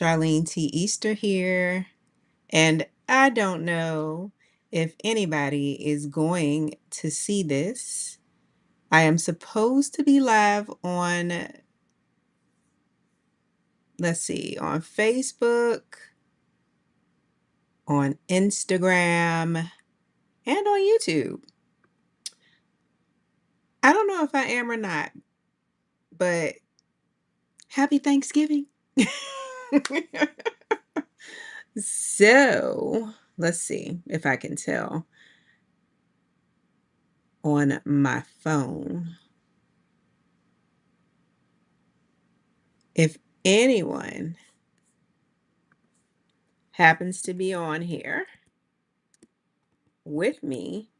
Charlene T. Easter here, and I don't know if anybody is going to see this. I am supposed to be live on, let's see, on Facebook, on Instagram, and on YouTube. I don't know if I am or not, but happy Thanksgiving. So, let's see if I can tell on my phone. If anyone happens to be on here with me,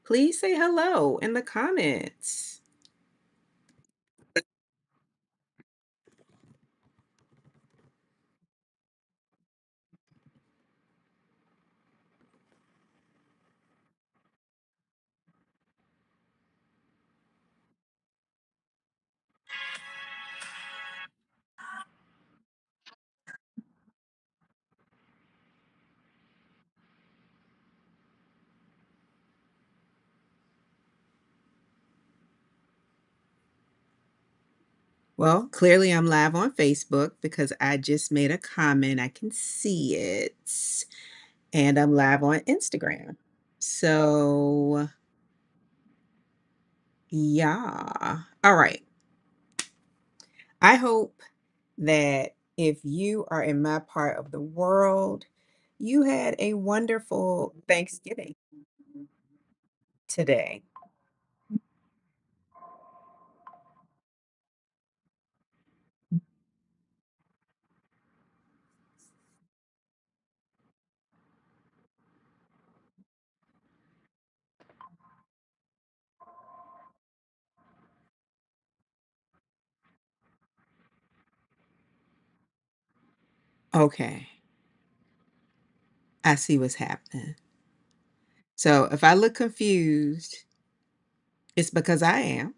please say hello in the comments. Well, clearly I'm live on Facebook because I just made a comment. I can see it. And I'm live on Instagram. So, yeah. All right. I hope that if you are in my part of the world, you had a wonderful Thanksgiving today. Okay, I see what's happening. So if I look confused, it's because I am.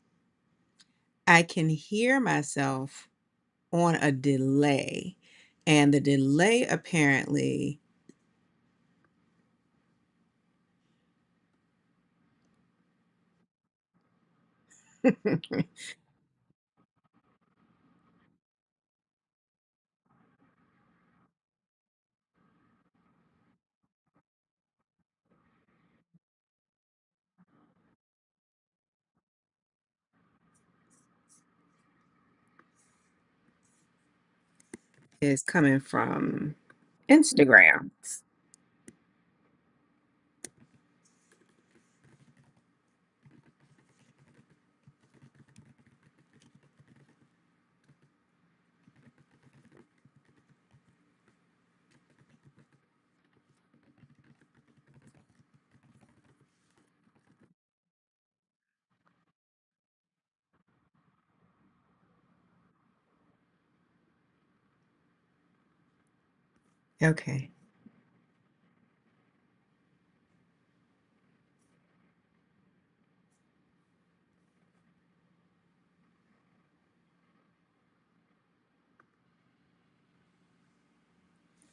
I can hear myself on a delay, and the delay apparently is coming from Instagram. Okay.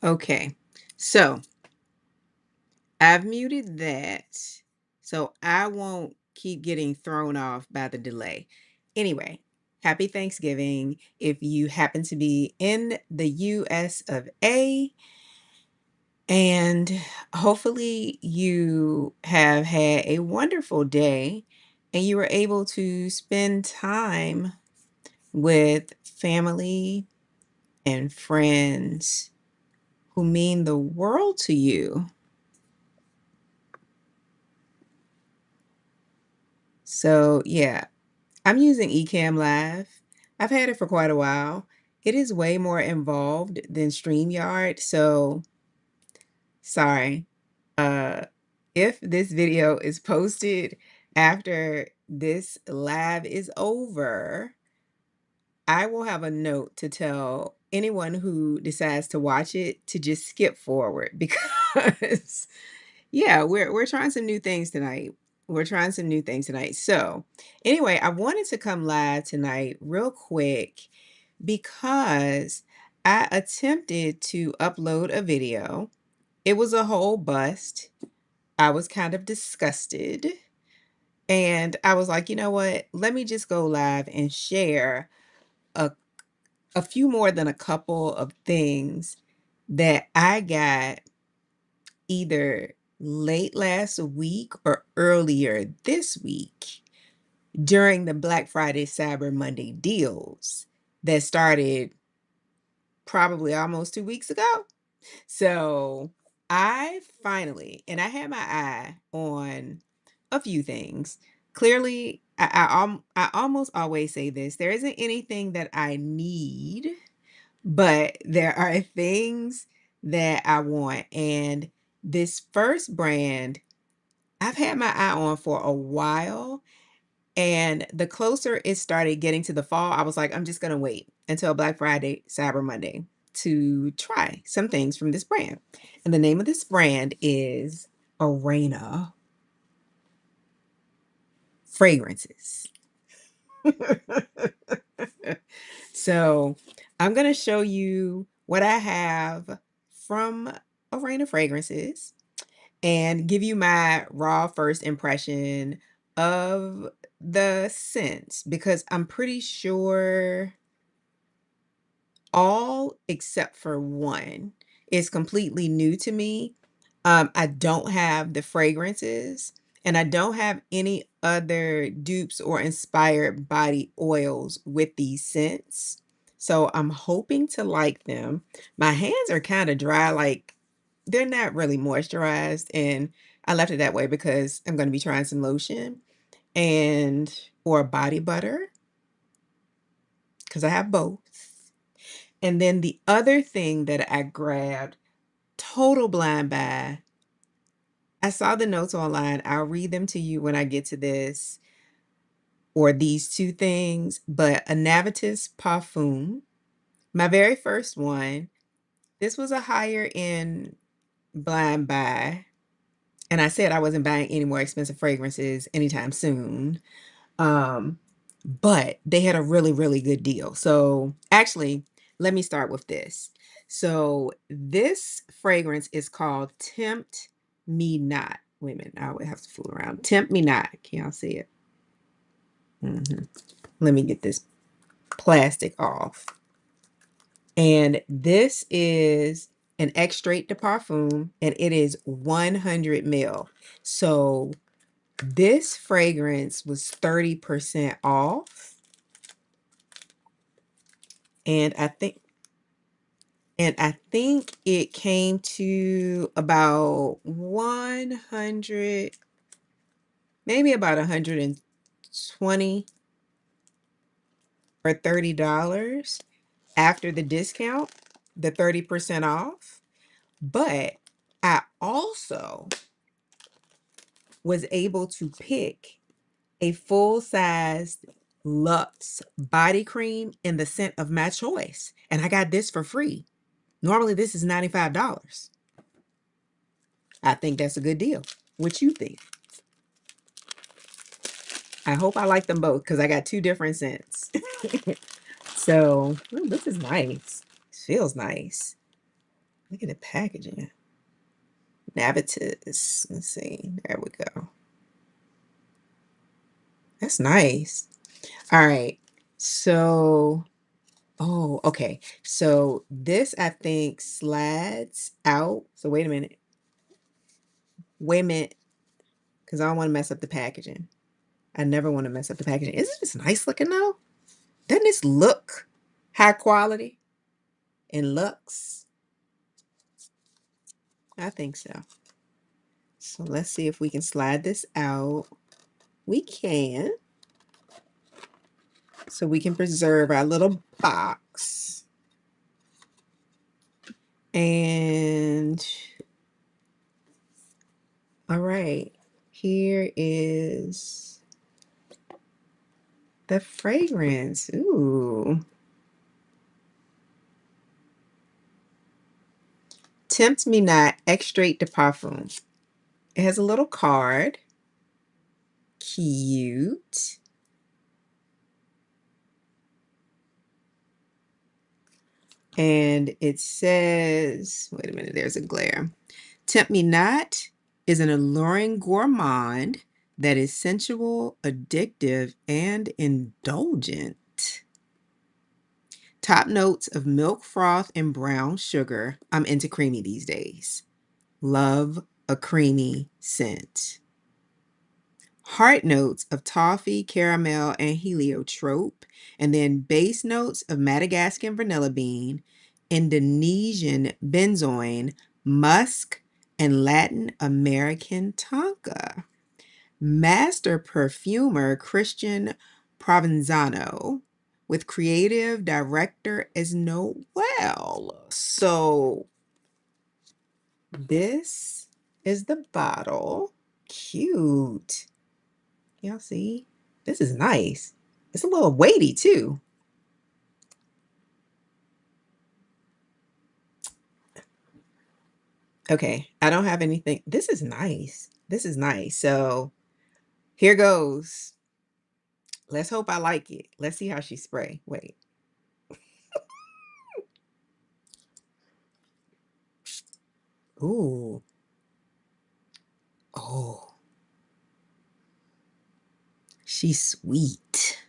Okay. So I've muted that so I won't keep getting thrown off by the delay. Anyway, happy Thanksgiving. If you happen to be in the US of A, and hopefully you have had a wonderful day and you were able to spend time with family and friends who mean the world to you. So, yeah, I'm using Ecamm Live. I've had it for quite a while. It is way more involved than StreamYard, so sorry. Uh, if this video is posted after this live is over, I will have a note to tell anyone who decides to watch it to just skip forward because yeah, we're trying some new things tonight. We're trying some new things tonight. So, anyway, I wanted to come live tonight real quick because I attempted to upload a video. It was a whole bust. I was kind of disgusted. And I was like, you know what? Let me just go live and share a, a few more than a couple of things that I got either late last week or earlier this week during the Black Friday Cyber Monday deals that started probably almost 2 weeks ago. So I finally, and I had my eye on a few things. Clearly, I almost always say this: there isn't anything that I need, but there are things that I want. And this first brand, I've had my eye on for a while. And the closer it started getting to the fall, I was like, I'm just going to wait until Black Friday, Cyber Monday to try some things from this brand. And the name of this brand is Orena Fragrances. So I'm going to show you what I have from Orena Fragrances and give you my raw first impression of the scents, because I'm pretty sure all except for one is completely new to me. I don't have the fragrances, and I don't have any other dupes or inspired body oils with these scents. So I'm hoping to like them. My hands are kind of dry, like they're not really moisturized, and I left it that way because I'm going to be trying some lotion and or body butter because I have both. And then the other thing that I grabbed, total blind buy. I saw the notes online. I'll read them to you when I get to this or these two things, but a Navitus Parfum, my very first one. This was a higher end blind buy. And I said I wasn't buying any more expensive fragrances anytime soon. But they had a really, really good deal. So actually, let me start with this. So this fragrance is called Tempt Me Not. Wait a minute, I would have to fool around. Tempt Me Not. Can y'all see it? Let me get this plastic off. And this is an Extrait de Parfum, and it is 100 ml. So this fragrance was 30% off. And I think it came to about 100, maybe about 120 or $30 after the discount, the 30% off. But I also was able to pick a full-sized Luxe body cream in the scent of my choice. And I got this for free. Normally, this is $95. I think that's a good deal. What you think? I hope I like them both because I got two different scents. So, ooh, this is nice. Feels nice. Look at the packaging. Navitus. Let's see. There we go. That's nice. All right. So, oh, okay. So this I think slides out. So wait a minute. Wait a minute. Because I don't want to mess up the packaging. I never want to mess up the packaging. Isn't this nice looking though? Doesn't this look high quality and luxe? I think so. So let's see if we can slide this out. We can. So we can preserve our little box. And all right, here is the fragrance. Ooh. Tempt Me Not Extrait de Parfum. It has a little card. And it says, wait a minute, there's a glare. Tempt Me Not is an alluring gourmand that is sensual, addictive, and indulgent. Top notes of milk froth and brown sugar. I'm into creamy these days. Love a creamy scent. Heart notes of toffee, caramel, and heliotrope. And then base notes of Madagascan vanilla bean, Indonesian benzoin, musk, and Latin American tonka. Master perfumer Christian Provenzano with creative director as Noel. So this is the bottle. Cute. Y'all see? This is nice. It's a little weighty too. Okay, I don't have anything. This is nice. This is nice. So here goes. Let's hope I like it. Let's see how she spray. Wait. Ooh. Oh. She's sweet.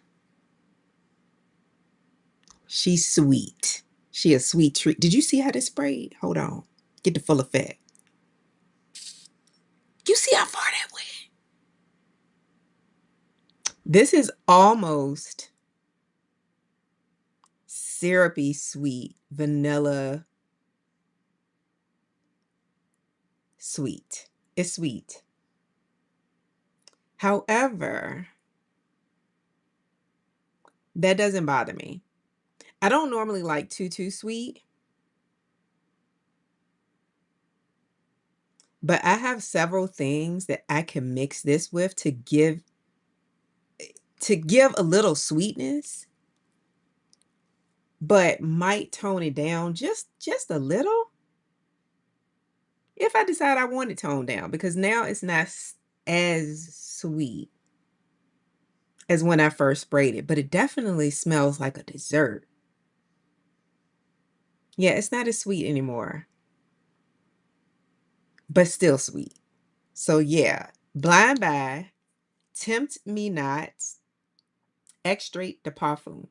She's sweet. She a sweet treat. Did you see how this sprayed? Hold on. Get the full effect. You see how far that went? This is almost syrupy sweet, vanilla sweet. It's sweet. However, that doesn't bother me. I don't normally like too sweet, but I have several things that I can mix this with to give a little sweetness, but might tone it down just a little if I decide I want it toned down, because now it's not as sweet as when I first sprayed it, but it definitely smells like a dessert. Yeah, it's not as sweet anymore, but still sweet. So yeah, Blind Buy, Tempt Me Not, Extrait de Parfum.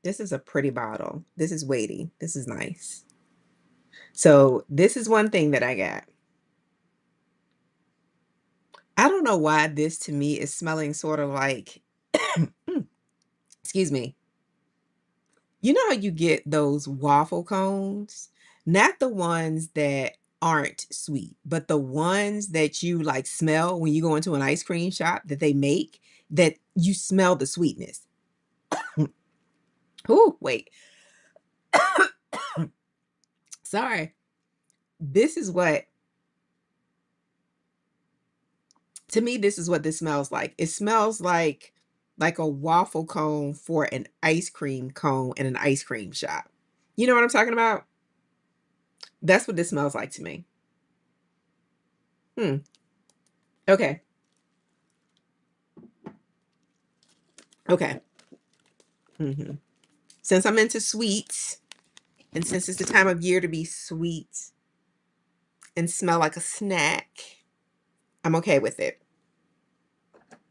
This is a pretty bottle. This is weighty. This is nice. So this is one thing that I got. I don't know why this to me is smelling sort of like, excuse me. You know how you get those waffle cones? Not the ones that aren't sweet, but the ones that you like smell when you go into an ice cream shop that they make, that you smell the sweetness. Oh, wait. Sorry. This is what, to me, this is what this smells like. It smells like a waffle cone for an ice cream cone in an ice cream shop. You know what I'm talking about? That's what this smells like to me. Okay. Okay. Since I'm into sweets, and since it's the time of year to be sweet and smell like a snack, I'm okay with it.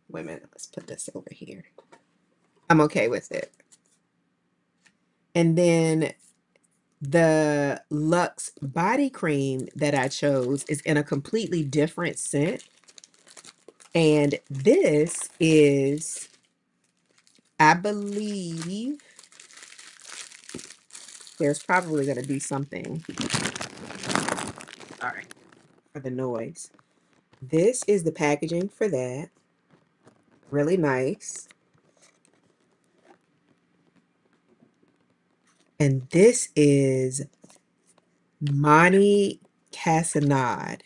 Wait a minute, let's put this over here. I'm okay with it. And then the Luxe body cream that I chose is in a completely different scent. And this is, I believe, there's probably going to be something. All right, for the noise. This is the packaging for that. Really nice. And this is Mahni Cassonade.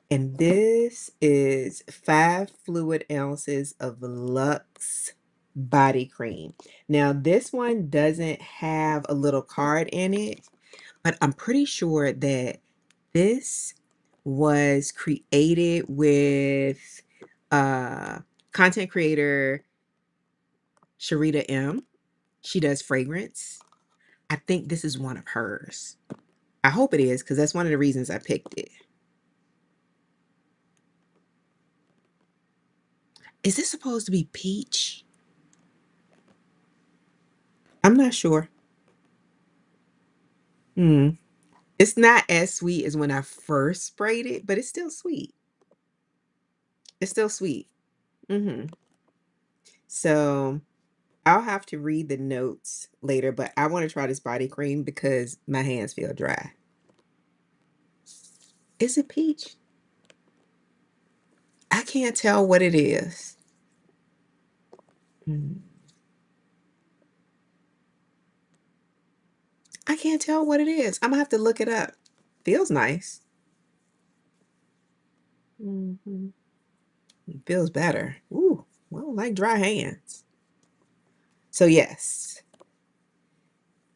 And this is 5 fluid ounces of Luxe body cream. Now, this one doesn't have a little card in it, but I'm pretty sure that this was created with content creator Sharita M. She does fragrance. I think this is one of hers. I hope it is, because that's one of the reasons I picked it. Is this supposed to be peach? I'm not sure. It's not as sweet as when I first sprayed it, but it's still sweet. It's still sweet. So I'll have to read the notes later, but I want to try this body cream because my hands feel dry. Is it peach? I can't tell what it is. I can't tell what it is. I'm gonna have to look it up. Feels nice. It feels better. Ooh, well, like dry hands. So yes,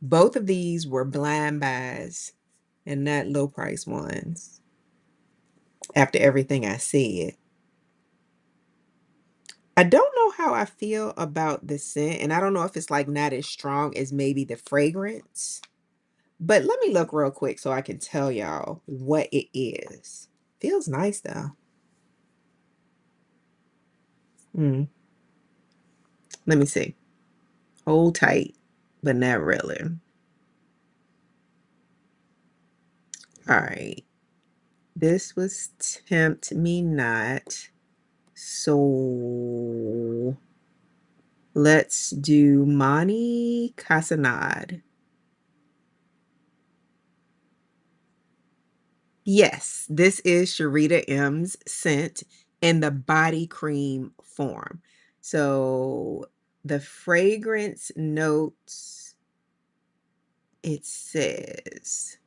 both of these were blind buys and not low price ones. After everything I said, I don't know how I feel about the scent, and I don't know if it's like not as strong as maybe the fragrance. But let me look real quick so I can tell y'all what it is. Feels nice though. Let me see. Hold tight, but not really. All right. This was Tempt Me Not. So let's do Mahni Cassonade. Yes, this is Sharita M's scent in the body cream form. So the fragrance notes, it says,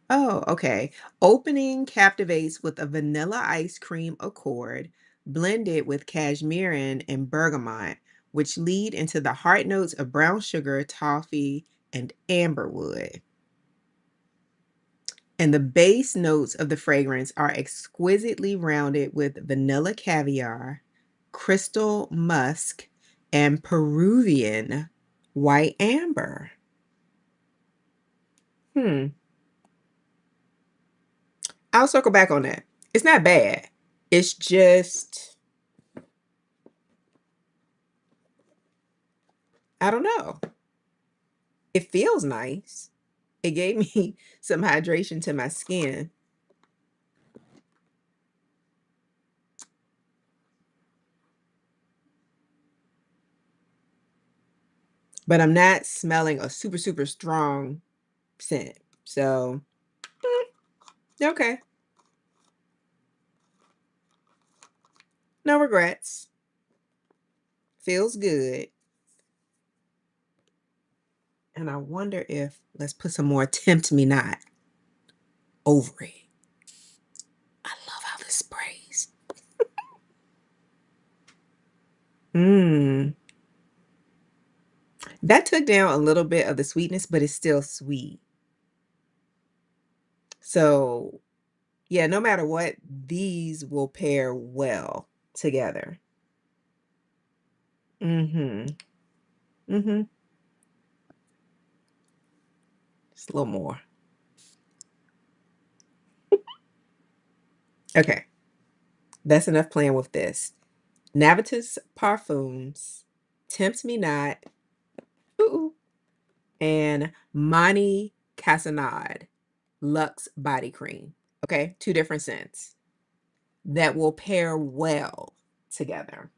oh, okay. Opening captivates with a vanilla ice cream accord blended with cashmere and bergamot, which lead into the heart notes of brown sugar, toffee, and amberwood. And the base notes of the fragrance are exquisitely rounded with vanilla caviar, crystal musk, and Peruvian white amber. I'll circle back on that. It's not bad. It's just, I don't know. It feels nice. It gave me some hydration to my skin. But I'm not smelling a super, super strong scent. So, okay. No regrets. Feels good. And I wonder if, let's put some more Tempt Me Not over it. I love how this sprays. That took down a little bit of the sweetness, but it's still sweet. So yeah, no matter what, these will pair well together. Mm-hmm. Mm-hmm. Just a little more. Okay. That's enough playing with this. Navitus Parfums, Tempt Me Not, ooh, and Mahni Cassonade Luxe Body Cream. Okay, two different scents that will pair well together.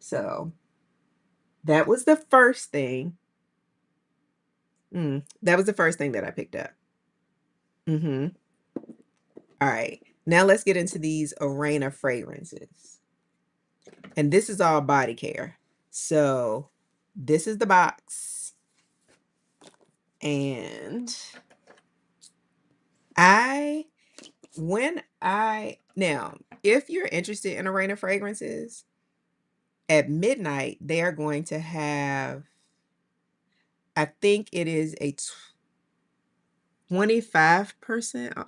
So that was the first thing. That was the first thing that I picked up. All right, now let's get into these Orena fragrances. And this is all body care. So this is the box. And now, if you're interested in Orena fragrances, at midnight, they are going to have, I think it is a 25%.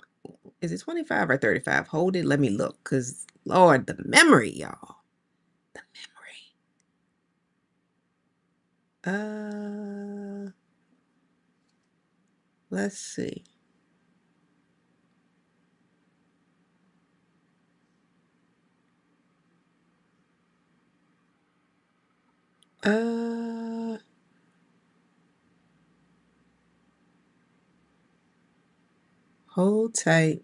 Is it 25 or 35? Hold it. Let me look. Because, Lord, the memory, y'all. The memory. Let's see. Hold tight.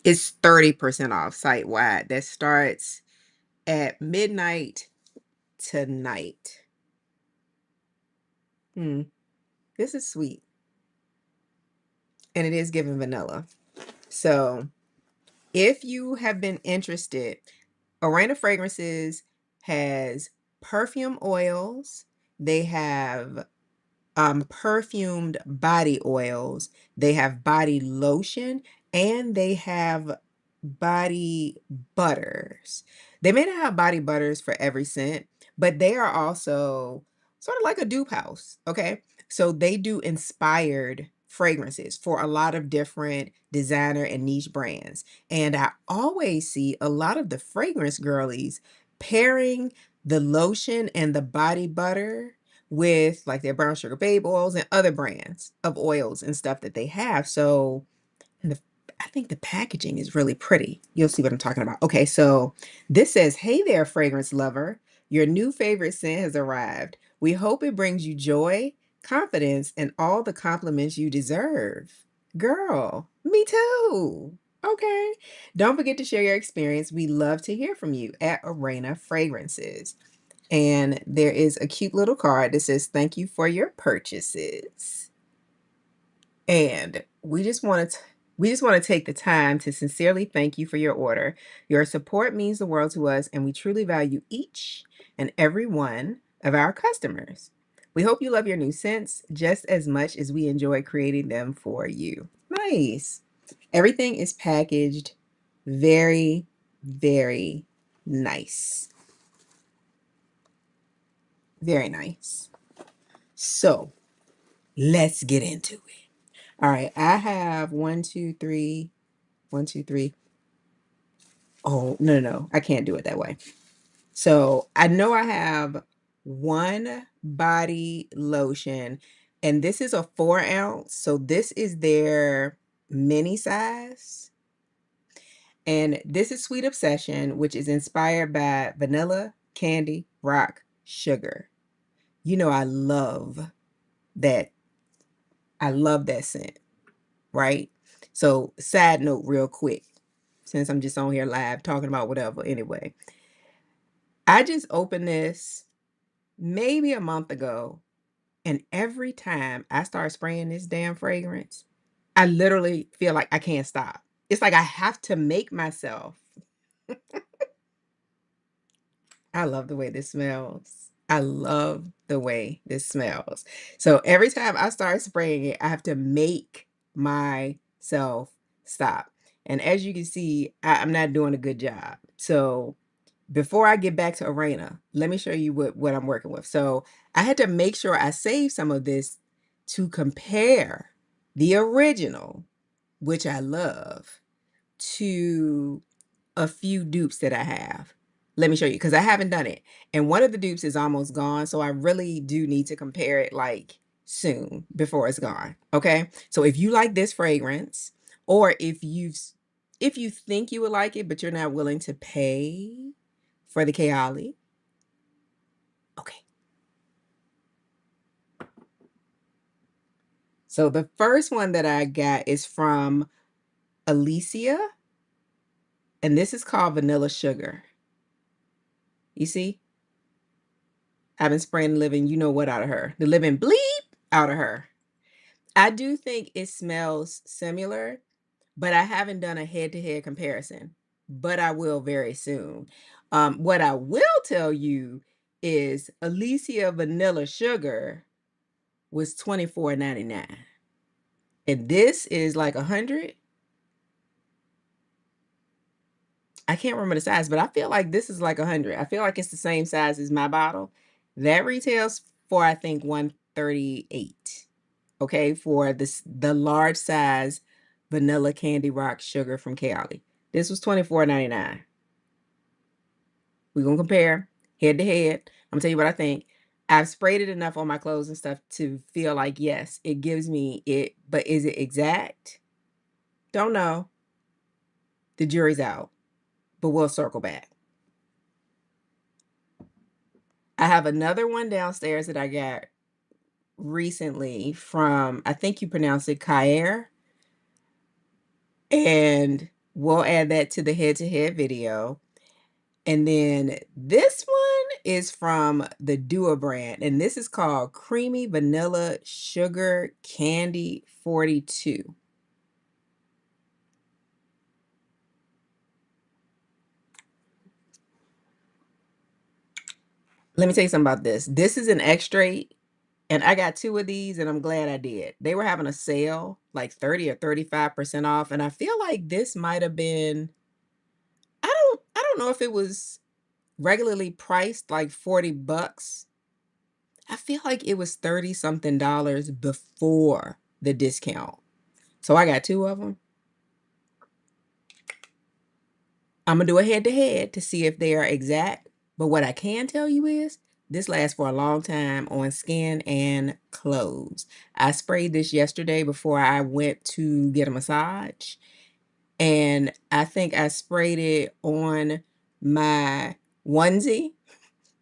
It's 30% off site wide. That starts at midnight tonight. This is sweet. And it is giving vanilla. So if you have been interested, Orena Fragrances has perfume oils. They have perfumed body oils. They have body lotion, and they have body butters. They may not have body butters for every scent, but they are also sort of like a dupe house. Okay. So they do inspired fragrances for a lot of different designer and niche brands. And I always see a lot of the fragrance girlies pairing the lotion and the body butter with like their brown sugar babe oils and other brands of oils and stuff that they have. So I think the packaging is really pretty. You'll see what I'm talking about. Okay, so this says, "Hey there, fragrance lover. Your new favorite scent has arrived. We hope it brings you joy, confidence, and all the compliments you deserve." Girl, me too. Okay. Don't forget to share your experience. We love to hear from you at Orena Fragrances. And there is a cute little card that says, "Thank you for your purchases." And we just want to take the time to sincerely thank you for your order. Your support means the world to us, and we truly value each and every one of our customers. We hope you love your new scents just as much as we enjoy creating them for you. Nice. Everything is packaged very, very nice. Very nice. So let's get into it. All right, I have one, two, three, one, two, three. Oh, no, no, no, I can't do it that way. So I know I have one body lotion, and this is a 4 ounce. So this is their mini size. And this is Sweet Obsession, which is inspired by vanilla, candy, rock, sugar. You know, that. I love that scent, right? So side note real quick, since I'm just on here live talking about whatever. Anyway, I just opened this maybe a month ago, and every time I start spraying this damn fragrance, I literally feel like I can't stop. It's like I have to make myself. I love the way this smells. I love the way this smells. So every time I start spraying it, I have to make myself stop. And as you can see, I'm not doing a good job. So before I get back to Orena, let me show you what I'm working with. So I had to make sure I saved some of this to compare the original, which I love, to a few dupes that I have. Let me show you, because I haven't done it. And one of the dupes is almost gone. So I really do need to compare it like soon before it's gone. Okay. So if you like this fragrance, or if you think you would like it, but you're not willing to pay for the Kayali. Okay. So the first one that I got is from Elysia, and this is called Vanilla Sugar. You see? I've been spraying the living, you know what, out of her. The living bleep out of her. I do think it smells similar, but I haven't done a head-to-head comparison, but I will very soon. What I will tell you is Elysia Vanilla Sugar was $24.99. And this is like 100. I can't remember the size, but I feel like this is like 100. I feel like it's the same size as my bottle. That retails for, I think, 138. Okay, for the large size vanilla candy rock sugar from Kayali. This was $24.99. We're gonna compare head to head. I'm gonna tell you what I think. I've sprayed it enough on my clothes and stuff to feel like, yes, it gives me it, but is it exact? Don't know. The jury's out, but we'll circle back. I have another one downstairs that I got recently from, I think you pronounce it Kayali, and we'll add that to the head-to-head video. And then this one is from the Dupe brand, and this is called Creamy Vanilla Sugar Candy 42. Let me tell you something about this. This is an Extrait, and I got 2 of these, and I'm glad I did. They were having a sale, like 30 or 35% off, and I feel like this might have been, I don't know if it was regularly priced like 40 bucks. I feel like it was 30 something dollars before the discount. So I got 2 of them. I'm gonna do a head to head to see if they are exact. But what I can tell you is this lasts for a long time on skin and clothes. I sprayed this yesterday before I went to get a massage. And I think I sprayed it on my onesie.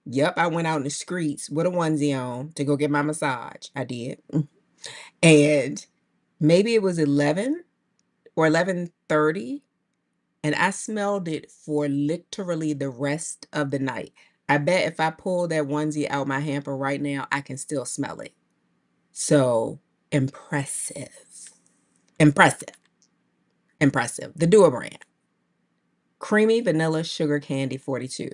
Yep, I went out in the streets with a onesie on to go get my massage. I did. And maybe it was 11 or 11:30, and I smelled it for literally the rest of the night. I bet if I pull that onesie out my hamper right now, I can still smell it. So impressive. Impressive. Impressive. The Dupe brand. Creamy Vanilla Sugar Candy 42.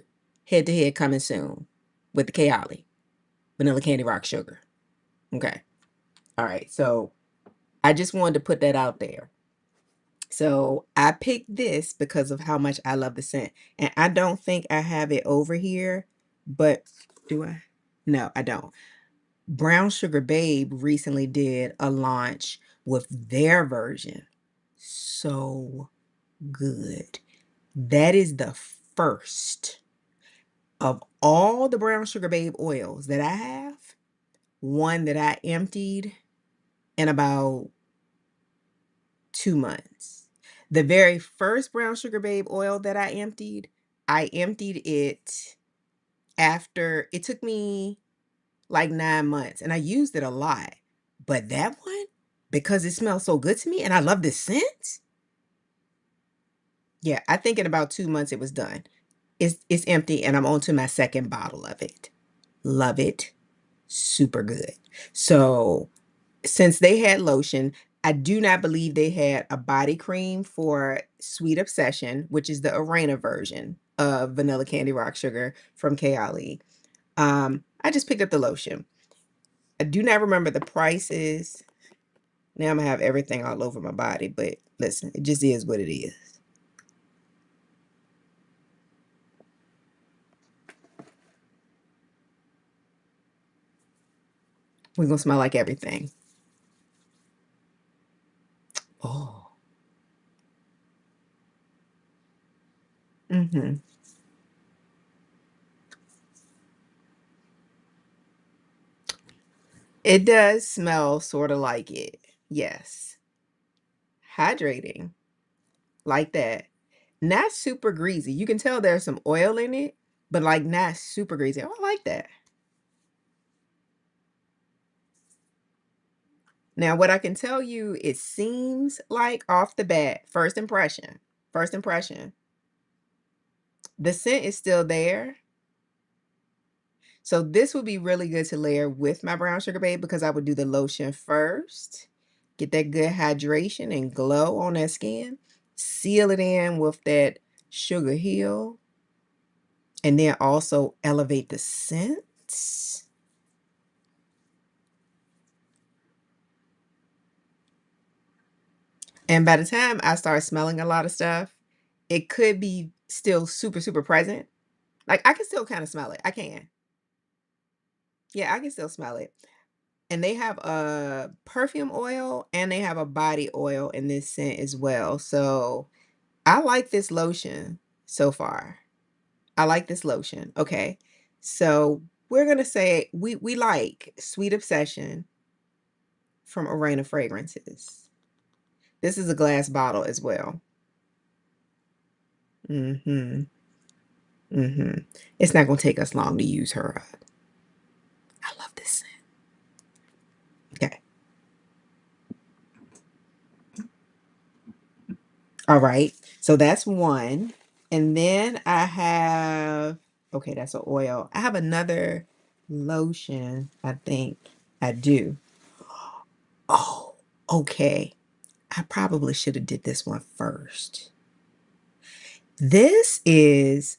Head to head coming soon with the Kayali. Vanilla Candy Rock Sugar. Okay. All right. So I just wanted to put that out there. So I picked this because of how much I love the scent. And I don't think I have it over here, but do I? No, I don't. Brown Sugar Babe recently did a launch with their version. So good. That is the first of all the Brown Sugar Babe oils that I have, one that I emptied in about 2 months. The very first Brown Sugar Babe oil that I emptied it after, it took me like 9 months, and I used it a lot. But that one, because it smells so good to me and I love this scent, yeah, I think in about 2 months it was done. It's empty, and I'm on to my second bottle of it. Love it. Super good. So since they had lotion, I do not believe they had a body cream for Sweet Obsession, which is the Orena version of Vanilla Candy Rock Sugar from Kayali. I just picked up the lotion. I do not remember the prices. Now I'm gonna have everything all over my body, but listen, it just is what it is. We're gonna smell like everything. Oh. Mm-hmm. It does smell sort of like it. Yes. Hydrating. Like that. Not super greasy. You can tell there's some oil in it, but like not super greasy. Oh, I like that. Now, what I can tell you, it seems like off the bat, first impression, the scent is still there. So this would be really good to layer with my Brown Sugar Babe because I would do the lotion first, get that good hydration and glow on that skin, seal it in with that Sugar Heel, and then also elevate the scent. And by the time I start smelling a lot of stuff, it could be still super, super present. Like I can still kind of smell it. I can. Yeah, I can still smell it. And they have a perfume oil and they have a body oil in this scent as well. So I like this lotion so far. I like this lotion. Okay. So we're gonna say we like Sweet Obsession from Orena Fragrances. This is a glass bottle as well. Mm-hmm. Mm-hmm. It's not gonna take us long to use her up. I love this scent. Okay. All right. So that's one. And then I have, okay, that's an oil. I have another lotion, I think I do. Oh, okay. I probably should have did this one first. This is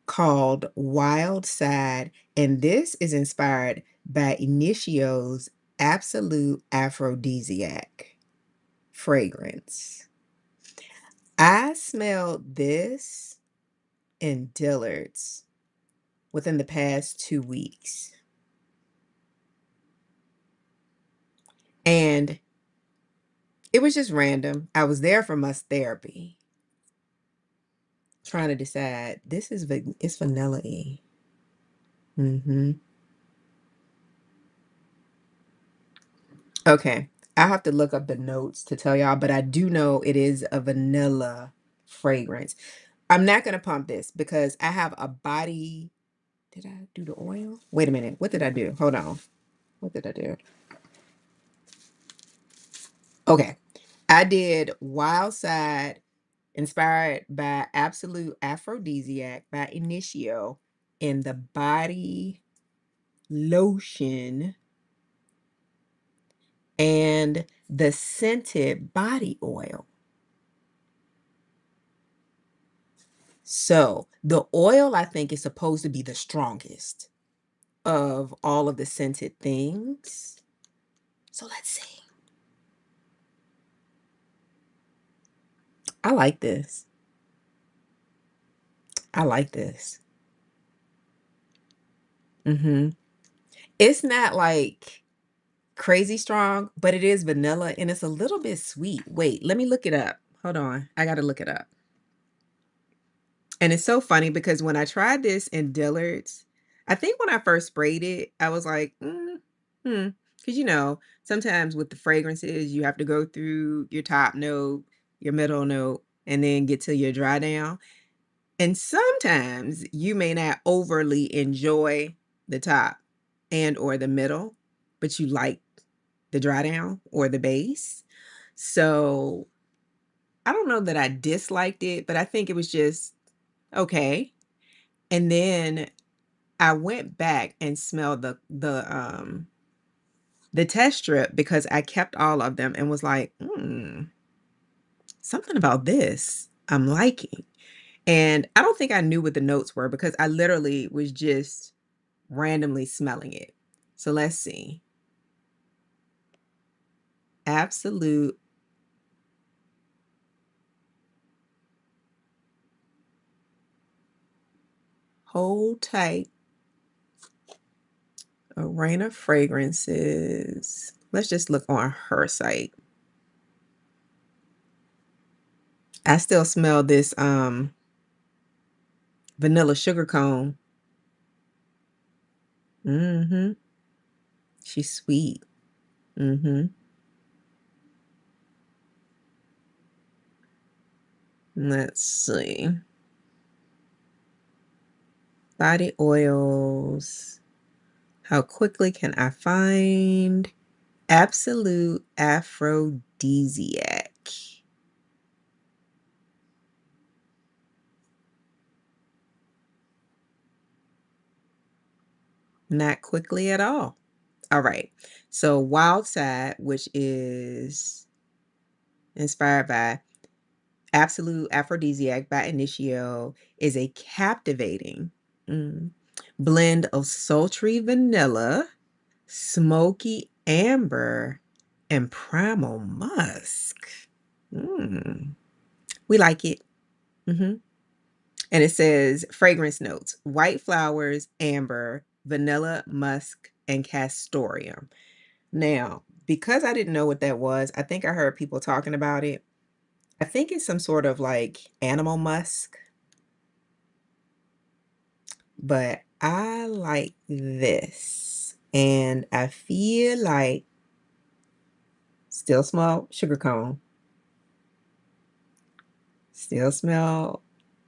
called Wild Side, and this is inspired by Initio's Absolute Aphrodisiac fragrance. I smelled this in Dillard's within the past 2 weeks. And it was just random. I was there for Musk therapy, trying to decide this is it's vanilla-y. Mm-hmm. Okay. I have to look up the notes to tell y'all, but I do know it is a vanilla fragrance. I'm not gonna pump this because I have a body. Did I do the oil? Wait a minute. What did I do? Hold on. What did I do? Okay. I did Wild Side, inspired by Absolute Aphrodisiac by Initio, in the body lotion and the scented body oil. So the oil, I think, is supposed to be the strongest of all of the scented things. So let's see. I like this. I like this. Mm-hmm. It's not like crazy strong, but it is vanilla and it's a little bit sweet. Wait, let me look it up. Hold on. I got to look it up. And it's so funny because when I tried this in Dillard's, I think when I first sprayed it, I was like, because sometimes with the fragrances, you have to go through your top note, your middle note, and then get to your dry down. And sometimes you may not overly enjoy the top and or the middle, but you like the dry down or the base. So I don't know that I disliked it, but I think it was just okay. And then I went back and smelled the test strip because I kept all of them and was like, something about this I'm liking. And I don't think I knew what the notes were because I literally was just randomly smelling it. So let's see. Absolute. Hold tight. Orena Fragrances. Let's just look on her site. I still smell this vanilla sugar cone. Mm-hmm. She's sweet. Mm-hmm. Let's see. Body oils. How quickly can I find Absolute Aphrodisiac? Not quickly at all. All right. So Wild Side, which is inspired by Absolute Aphrodisiac by Initio, is a captivating blend of sultry vanilla, smoky amber, and primal musk. We like it. And it says fragrance notes: white flowers, amber, vanilla, musk, and castoreum. Now, because I didn't know what that was, I think I heard people talking about it. I think it's some sort of like animal musk, but I like this. And I feel like still smell sugar cone. Still smell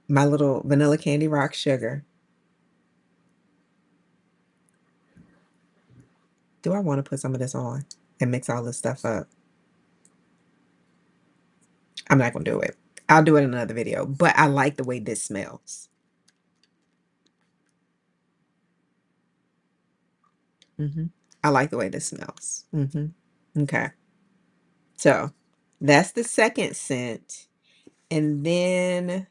my little vanilla candy rock sugar. Do I want to put some of this on and mix all this stuff up? I'm not going to do it. I'll do it in another video, but I like the way this smells. I like the way this smells. Okay. So that's the second scent. And then,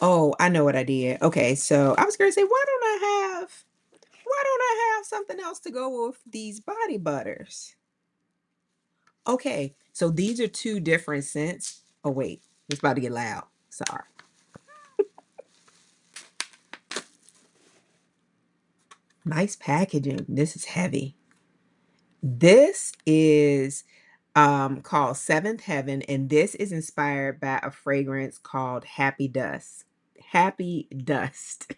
oh, I know what I did. Okay. So I was going to say, why don't I have something else to go with these body butters? Okay. So these are two different scents. Oh, wait, it's about to get loud. Sorry. Nice packaging. This is heavy. This is called Seventh Heaven, and this is inspired by a fragrance called Happy Dust. Happy Dust.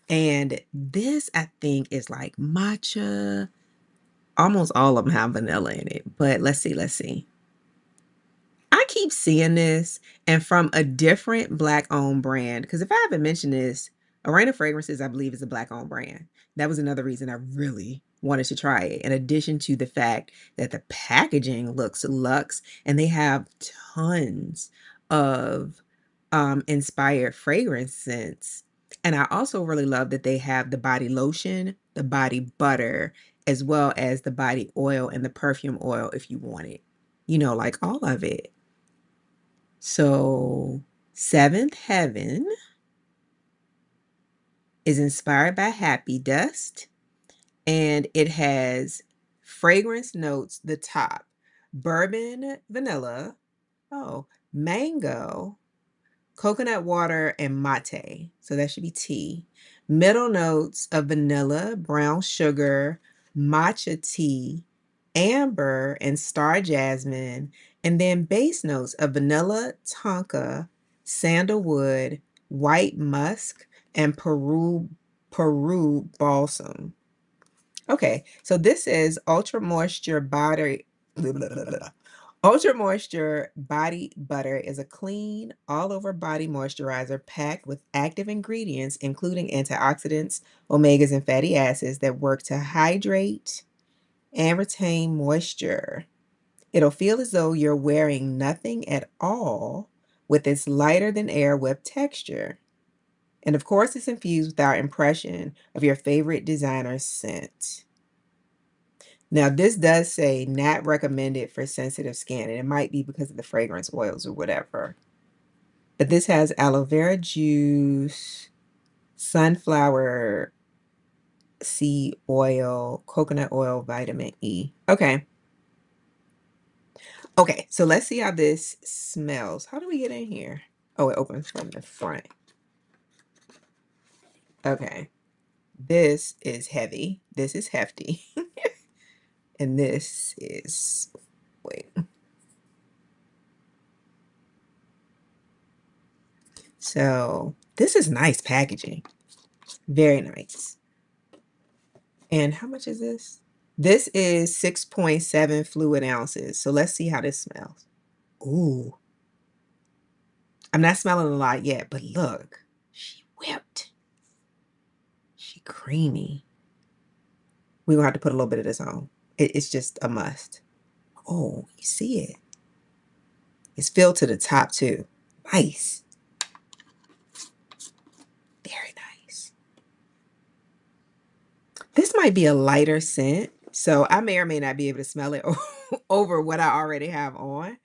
And this, I think, is like matcha. Almost all of them have vanilla in it, but let's see, let's see. I keep seeing this and from a different black owned brand. Because if I haven't mentioned this, Orena Fragrances, I believe, is a black owned brand. That was another reason I really wanted to try it. In addition to the fact that the packaging looks luxe and they have tons of inspired fragrance scents. And I also really love that they have the body lotion, the body butter, as well as the body oil and the perfume oil if you want it. You know, like all of it. So, Seventh Heaven is inspired by Happy Dust, and it has fragrance notes, the top, bourbon, vanilla, oh, mango, coconut water, and mate. So that should be tea. Middle notes of vanilla, brown sugar, matcha tea, amber, and star jasmine. And then base notes of vanilla, tonka, sandalwood, white musk, and Peru balsam. Okay, so this is Ultra Moisture Body. Ultra Moisture Body Butter is a clean, all over body moisturizer packed with active ingredients, including antioxidants, omegas, and fatty acids that work to hydrate and retain moisture. It'll feel as though you're wearing nothing at all with its lighter than air whip texture. And of course, it's infused with our impression of your favorite designer's scent. Now, this does say not recommended for sensitive skin, and it might be because of the fragrance oils or whatever. But this has aloe vera juice, sunflower seed oil, coconut oil, vitamin E. Okay. Okay, so let's see how this smells. How do we get in here? Oh, it opens from the front. Okay. This is heavy. This is hefty. And this is, wait. So this is nice packaging. Very nice. And how much is this? This is 6.7 fluid ounces. So let's see how this smells. Ooh. I'm not smelling a lot yet, but look. She whipped. She creamy. We're going to have to put a little bit of this on. It's just a must. Oh, you see it. It's filled to the top too. Nice. Very nice. This might be a lighter scent, so I may or may not be able to smell it over what I already have on.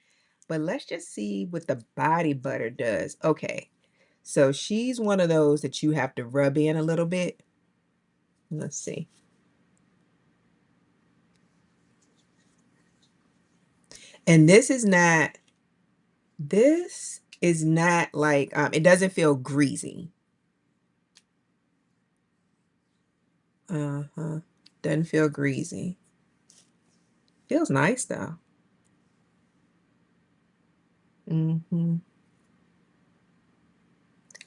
But let's just see what the body butter does. Okay, so she's one of those that you have to rub in a little bit. Let's see. And this is not like, it doesn't feel greasy. Doesn't feel greasy. Feels nice though. Mhm.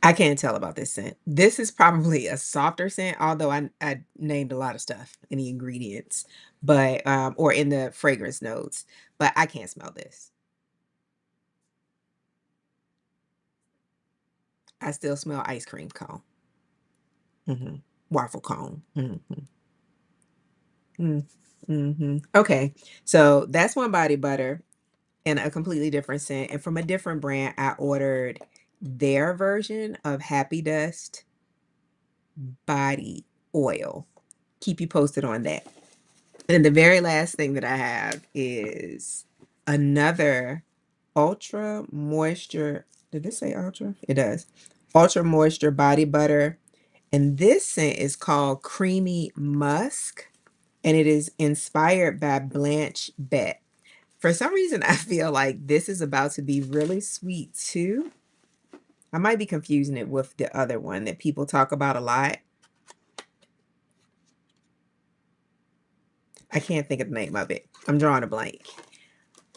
I can't tell about this scent. This is probably a softer scent, although I named a lot of stuff in the ingredients, but, or in the fragrance notes, but I can't smell this. I still smell ice cream cone. Mhm. Waffle cone. Mhm. Mm. Mhm. Okay, so that's one body butter and a completely different scent, and from a different brand, I ordered their version of Happy Dust body oil. Keep you posted on that. And the very last thing that I have is another ultra moisture. Did this say ultra? It does. Ultra moisture body butter. And this scent is called Creamy Musk. And it is inspired by Blanche Bete. For some reason, I feel like this is about to be really sweet too. I might be confusing it with the other one that people talk about a lot. I can't think of the name of it. I'm drawing a blank.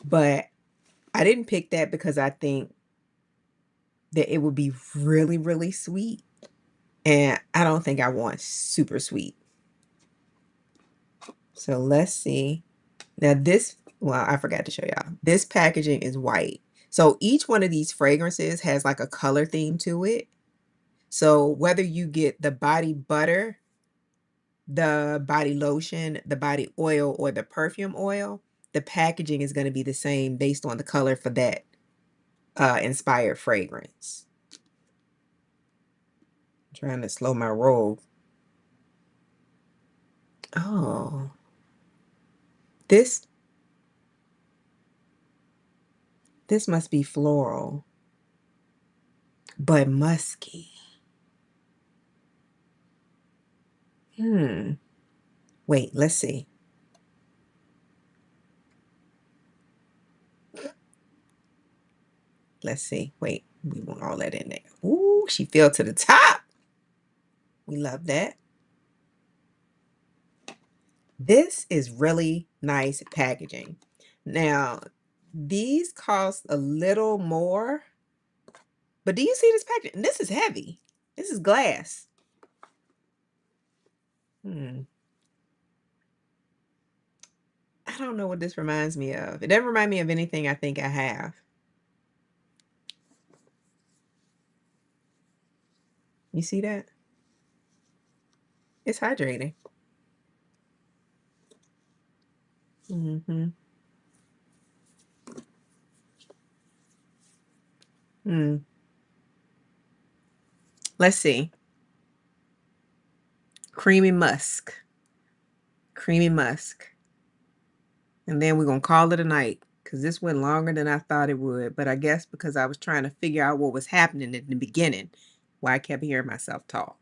But I didn't pick that because I think that it would be really, really sweet. And I don't think I want super sweet. So let's see. Now this, well, I forgot to show y'all. This packaging is white. So each one of these fragrances has like a color theme to it. So whether you get the body butter, the body lotion, the body oil, or the perfume oil, the packaging is going to be the same based on the color for that inspired fragrance. I'm trying to slow my roll. Oh, this this must be floral, but musky. Hmm. Wait, let's see. Let's see. Wait, we want all that in there. Ooh, she fell to the top. We love that. This is really nice packaging. Now, these cost a little more, but do you see this packaging? This is heavy. This is glass. Hmm. I don't know what this reminds me of. It doesn't remind me of anything I think I have. You see that? It's hydrating. Mm-hmm. Mm. Let's see. Creamy musk. Creamy musk. And then we're going to call it a night because this went longer than I thought it would. But I guess because I was trying to figure out what was happening in the beginning, why I kept hearing myself talk.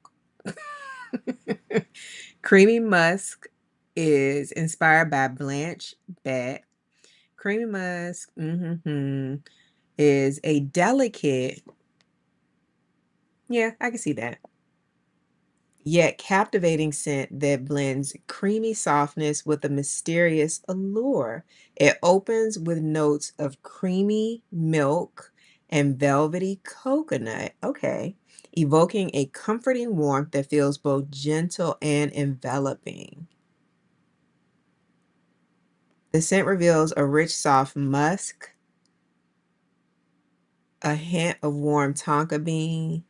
Creamy musk is inspired by Blanche Bete. Creamy musk is a delicate, yeah, I can see that, yet captivating scent that blends creamy softness with a mysterious allure. It opens with notes of creamy milk and velvety coconut. Okay. Evoking a comforting warmth that feels both gentle and enveloping. The scent reveals a rich, soft musk, a hint of warm tonka bean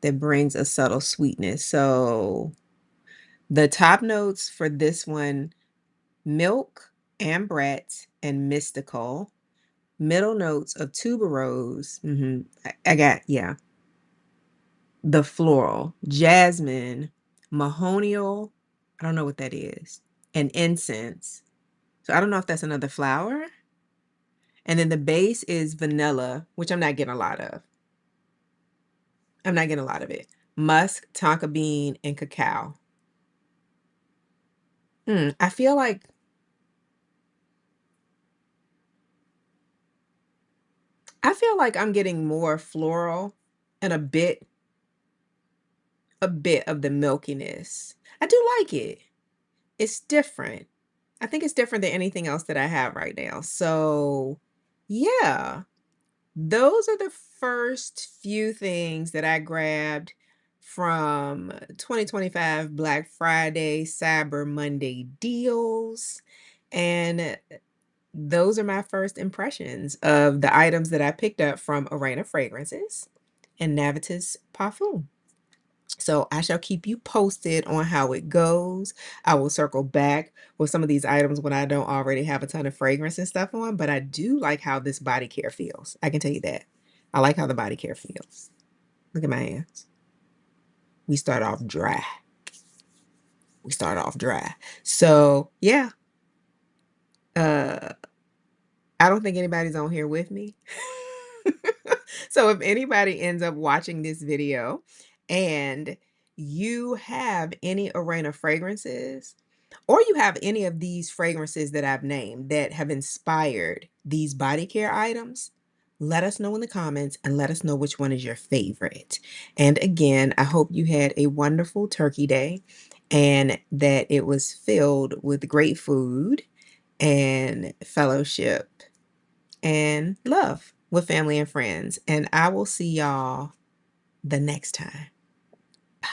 that brings a subtle sweetness. So the top notes for this one: milk, ambrette, and mystical. Middle notes of tuberose. I got, yeah. The floral, jasmine, mahonial. I don't know what that is. And incense. So I don't know if that's another flower. And then the base is vanilla, which I'm not getting a lot of. I'm not getting a lot of it. Musk, tonka bean, and cacao. I feel like I'm getting more floral and a bit of the milkiness. I do like it. It's different. I think it's different than anything else that I have right now. So, yeah. those are the first few things that I grabbed from 2025 Black Friday, Cyber Monday deals. And those are my first impressions of the items that I picked up from Orena Fragrances and Navitus Parfum. So I shall keep you posted on how it goes. I will circle back with some of these items when I don't already have a ton of fragrance and stuff on, but I do like how this body care feels. I can tell you that. I like how the body care feels. Look at my hands. We start off dry. We start off dry. So yeah, uh, I don't think anybody's on here with me. So if anybody ends up watching this video and you have any Orena fragrances, or you have any of these fragrances that I've named that have inspired these body care items, let us know in the comments and let us know which one is your favorite. And again, I hope you had a wonderful turkey day and that it was filled with great food and fellowship and love with family and friends. And I will see y'all the next time. Bye.